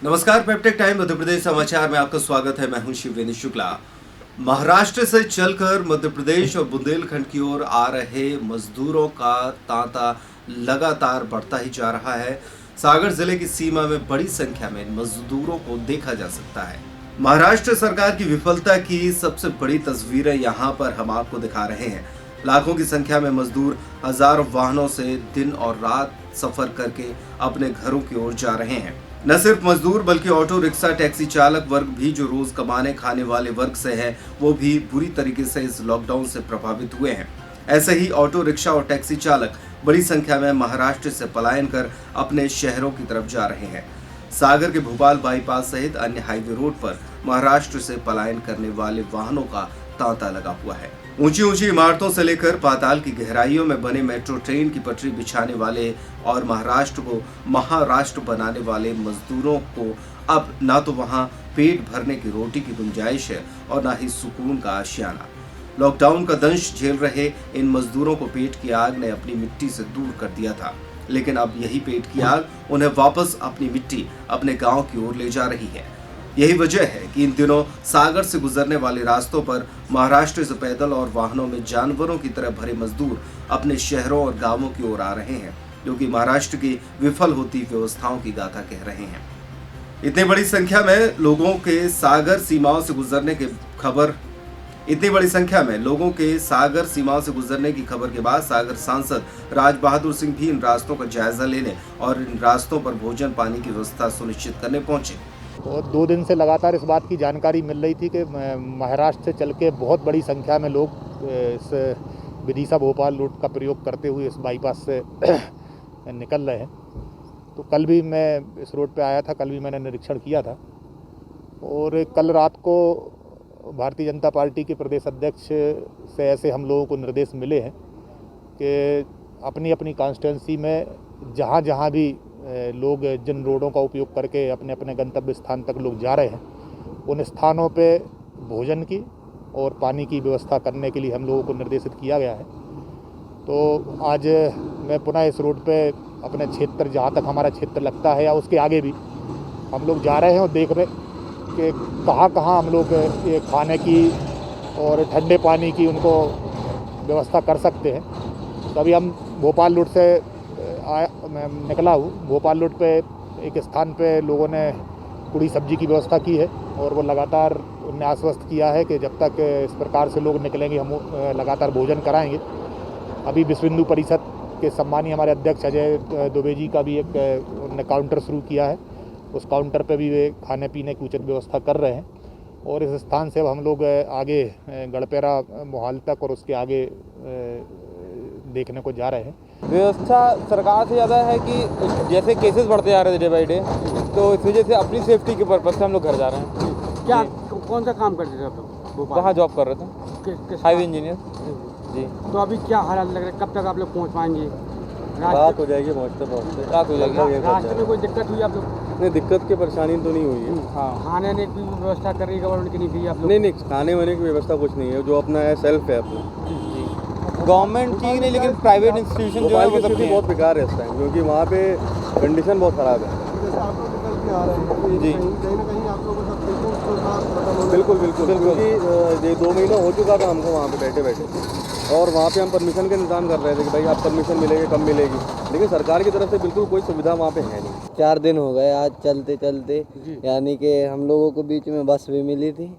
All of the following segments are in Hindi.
नमस्कार, पेप्टेक टाइम मध्य प्रदेश समाचार में आपका स्वागत है। मैं हूं शिवेंद्र शुक्ला। महाराष्ट्र से चलकर मध्य प्रदेश और बुंदेलखंड की ओर आ रहे मजदूरों का तांता लगातार बढ़ता ही जा रहा है। सागर जिले की सीमा में बड़ी संख्या में मजदूरों को देखा जा सकता है। महाराष्ट्र सरकार की विफलता की सबसे बड़ी तस्वीरें यहाँ पर हम आपको दिखा रहे हैं। लाखों की संख्या में मजदूर हजारों वाहनों से दिन और रात सफर करके अपने घरों की ओर जा रहे हैं। न सिर्फ मजदूर बल्कि ऑटो रिक्शा टैक्सी चालक वर्ग भी जो रोज कमाने खाने वाले वर्ग से है, वो भी बुरी तरीके से इस लॉकडाउन से प्रभावित हुए हैं। ऐसे ही ऑटो रिक्शा और टैक्सी चालक बड़ी संख्या में महाराष्ट्र से पलायन कर अपने शहरों की तरफ जा रहे हैं। सागर के भोपाल बाईपास सहित अन्य हाईवे रोड पर महाराष्ट्र से पलायन करने वाले वाहनों का तांता लगा हुआ है। ऊंची ऊंची इमारतों से लेकर पाताल की गहराइयों में बने मेट्रो ट्रेन की पटरी बिछाने वाले और महाराष्ट्र को महाराष्ट्र बनाने वाले मजदूरों को अब ना तो वहां पेट भरने की रोटी की गुंजाइश है और ना ही सुकून का आशियाना। लॉकडाउन का दंश झेल रहे इन मजदूरों को पेट की आग ने अपनी मिट्टी से दूर कर दिया था, लेकिन अब यही पेट की आग उन्हें वापस अपनी मिट्टी, अपने गांव की ओर ले जा रही है। यही वजह है कि इन दिनों सागर से गुजरने वाले रास्तों पर महाराष्ट्र से पैदल और वाहनों में जानवरों की तरह भरे मजदूर अपने शहरों और गांवों की ओर आ रहे हैं, जो कि महाराष्ट्र की विफल होती व्यवस्थाओं की गाथा कह रहे हैं। इतनी बड़ी संख्या में लोगों के सागर सीमाओं से गुजरने की खबर के बाद सागर सांसद राज बहादुर सिंह भी इन रास्तों का जायजा लेने और इन रास्तों पर भोजन पानी की व्यवस्था सुनिश्चित करने पहुंचे। और 2 दिन से लगातार इस बात की जानकारी मिल रही थी कि महाराष्ट्र से चल के बहुत बड़ी संख्या में लोग इस विदिशा भोपाल रूट का प्रयोग करते हुए इस बाईपास से निकल रहे हैं। तो कल भी मैं इस रोड पे आया था, कल भी मैंने निरीक्षण किया था। और कल रात को भारतीय जनता पार्टी के प्रदेश अध्यक्ष से ऐसे हम लोगों को निर्देश मिले हैं कि अपनी अपनी कॉन्स्टिट्यूंसी में जहाँ जहाँ भी लोग जिन रोडों का उपयोग करके अपने अपने गंतव्य स्थान तक लोग जा रहे हैं, उन स्थानों पे भोजन की और पानी की व्यवस्था करने के लिए हम लोगों को निर्देशित किया गया है। तो आज मैं पुनः इस रोड पे अपने क्षेत्र, जहाँ तक हमारा क्षेत्र लगता है या उसके आगे भी हम लोग जा रहे हैं और देख रहे कि कहाँ कहाँ हम लोग ये खाने की और ठंडे पानी की उनको व्यवस्था कर सकते हैं। तो अभी हम भोपाल रूट से मैं निकला हूँ। भोपाल रोड पे एक स्थान पे लोगों ने पूरी सब्जी की व्यवस्था की है और वो लगातार उन्हें आश्वस्त किया है कि जब तक इस प्रकार से लोग निकलेंगे हम लगातार भोजन कराएंगे। अभी विश्व हिंदू परिषद के सम्मानीय हमारे अध्यक्ष अजय दुबे जी का भी एक उन्होंने काउंटर शुरू किया है। उस काउंटर पे भी वे खाने पीने की उचित व्यवस्था कर रहे हैं और इस स्थान से अब हम लोग आगे गढ़पेरा मोहाल तक और उसके आगे देखने को जा रहे हैं। व्यवस्था सरकार से ज़्यादा है कि जैसे केसेस बढ़ते जा रहे थे डे बाई डे, तो इस वजह से अपनी सेफ्टी के पर्पज से हम लोग घर जा रहे हैं। क्या कौन सा काम करते थे आप लोग? वहाँ जॉब कर रहे थे, हाईवे इंजीनियर जी। तो अभी क्या हालात लग रहे हैं, कब तक आप लोग पहुँच पाएंगे? रात हो जाएगी पहुँचते रात हो जाएगी। रास्ते में कोई दिक्कत हुई आप लोग? नहीं, दिक्कत की परेशानी तो नहीं हुई है। हाँ, खाने की व्यवस्था कर रही है गवर्नमेंट की? नहीं की आप लोग? नहीं, खाने वाने की व्यवस्था कुछ नहीं है, जो अपना है सेल्फ है अपना। गवर्नमेंट की नहीं, लेकिन प्राइवेट इंस्टीट्यूशन जो है वो सबकी बहुत बेकार है इस टाइम, क्योंकि वहाँ पे कंडीशन बहुत ख़राब है जी। बिल्कुल, क्योंकि ये 2 महीना हो चुका था हमको वहाँ पे बैठे बैठे, और वहाँ पे हम परमिशन का इंतज़ाम कर रहे थे कि भाई आप परमिशन मिलेगी, कब मिलेगी, लेकिन सरकार की तरफ से बिल्कुल कोई सुविधा वहाँ पे है नहीं। 4 दिन हो गए आज चलते चलते, यानी कि हम लोगों को बीच में बस भी मिली थी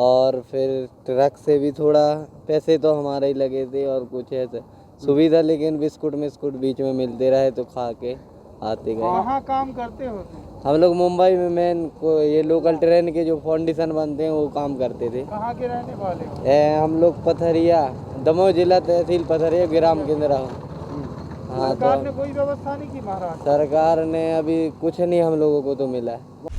और फिर ट्रक से भी थोड़ा पैसे तो हमारे ही लगे थे और कुछ ऐसे सुविधा, लेकिन बिस्कुट बीच में मिलते रहे तो खा के आते गए। कहाँ काम करते हो? हम लोग मुंबई में मेन को ये लोकल ट्रेन के जो फाउंडेशन बनते हैं वो काम करते थे। कहाँ के रहने वाले? हम लोग पथरिया, दमोह जिला तहसील पथरिया ग्राम केंद्र। हाँ, सरकार ने कोई व्यवस्था नहीं की महाराष्ट्र? सरकार ने अभी कुछ नहीं हम लोगों को तो मिला है।